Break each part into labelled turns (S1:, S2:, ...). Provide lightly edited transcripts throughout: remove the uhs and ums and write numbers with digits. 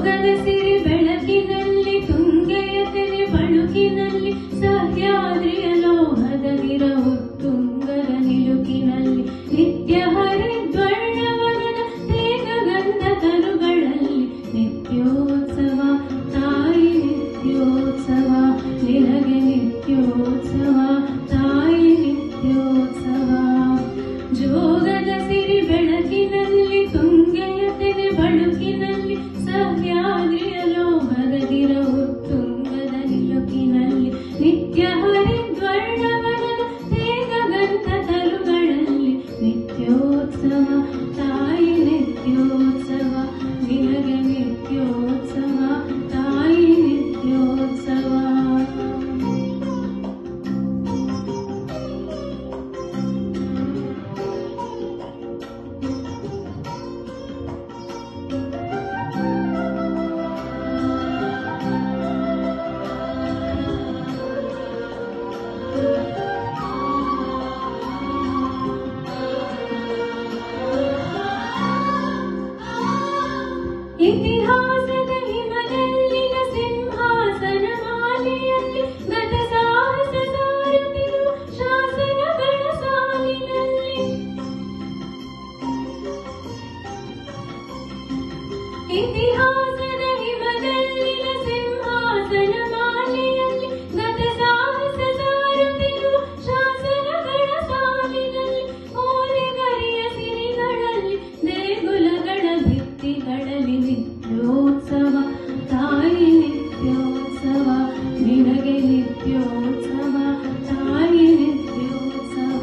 S1: ಜೋಗದ ಸಿರಿ ಬೆಳಕಿನಲ್ಲಿ ತುಂಗೆಯ ತೆರೆ ಬಳುಕಿನಲ್ಲಿ ಸಹ್ಯಾದ್ರಿಯ ಲೋಹದ ನಿರವು ತುಂಗದ ನಿಲುಕಿನಲ್ಲಿ ನಿತ್ಯ ಹರಿದ್ವರ್ಣವನದ ತೇಗಗಂಧ ತರುಗಳಲ್ಲಿ ನಿತ್ಯೋತ್ಸವ ತಾಯಿ ನಿತ್ಯೋತ್ಸವ ನಿನಗೆ ನಿತ್ಯೋತ್ಸವ ತಾಯಿ ನಿತ್ಯೋತ್ಸವ ಜೋಗದ ಸಿರಿ ಬೆಳಕಿನಲ್ಲಿ ತುಂಗೆಯ ತೆರೆ ಬಳುಕಿನಲ್ಲಿ ಸಹ್ಯಾದ್ರಿಯ ಲೋಹದ ದಿರವು ತುಂಗದ ನಿಲುಕಿನಲ್ಲಿ ನಿತ್ಯ ಹರಿದ್ವರ್ಣವನದ ತೇಗಗಂಧ ತರುಗಳಲ್ಲಿ ನಿತ್ಯೋತ್ಸವ ತಾಯಿ ನಿತ್ಯೋತ್ಸವ ನಿನಗೆ ನಿತ್ಯೋತ್ಸವ ತಾಯಿ ನಿತ್ಯೋತ್ಸವ ಇತಿಹಾಸದ ಹಿಮದಲ್ಲಿನ ಸಿಂಹಾಸನ ಮಾಲೆಯಲ್ಲಿ ಗತ ಸಾಹಸ ಸಾರುತ್ತಿರುವ ಶಾಸನಗಳ ಸಾಲಿನಲ್ಲಿ ಇತಿಹಾಸದ ಹಿಮದಲ್ಲಿನ ಸಿಂಹಾಸನ ಮಾಲೆಯಲ್ಲಿ ಗತ ಸಾಹಸ ಸಾರುತ್ತಿರುವ ಶಾಸನಗಳ ಸಾಲಿನಲ್ಲಿ ಓಲೆಗರಿಯ ಸಿರಿಗಳಲ್ಲಿ ದೇಗುಲಗಳ ಭಿತ್ತಿಗಳಲ್ಲಿ ನಿತ್ಯೋತ್ಸವ ತಾಯಿ ನಿತ್ಯೋತ್ಸವ ನಿನಗೆ ನಿತ್ಯೋತ್ಸವ ತಾಯಿ ನಿತ್ಯೋತ್ಸವ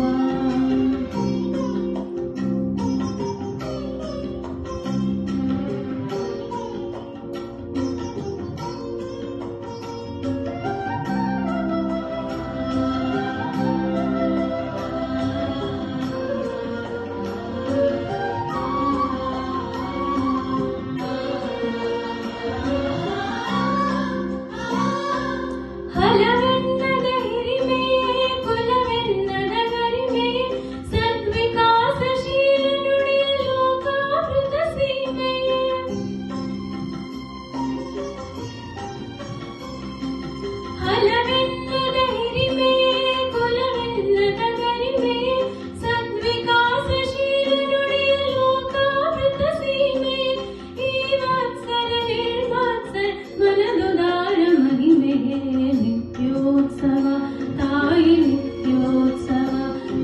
S1: ಹಲವೆನ್ನದ ಹಿರಿಮೆಯೇ ಕುಲವೆನ್ನದ ಗರಿಮೆಯೇ ಸದ್ವಿಕಾಸಶೀಲ ನುಡಿಯ ಲೋಕಾಮೃತ ಸೀಮೆಯೇ ಹಲವೆನ್ನದ ಹಿರಿಮೆಯೇ ಕುಲವೆನ್ನದ ಗರಿಮೆಯೇ ಸದ್ವಿಕಾಸಶೀಲ ನುಡಿಯ ಲೋಕಾಮೃತ ಸೀಮೆಯೇ ಈ ವತ್ಸಲ ನಿರ್ವತ್ಸಲ ಮನದುದಾರ ಮಹಿಮೆಯೇ ನಿತ್ಯೋತ್ಸವ ತಾಯಿ ನಿತ್ಯೋತ್ಸವ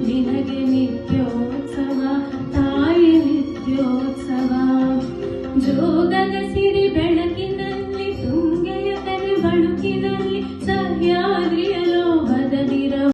S1: ನಿನಗೆ ನಿತ್ಯೋತ್ಸವ ತಾಯಿ ನಿತ್ಯೋತ್ಸವ ಜೋಗ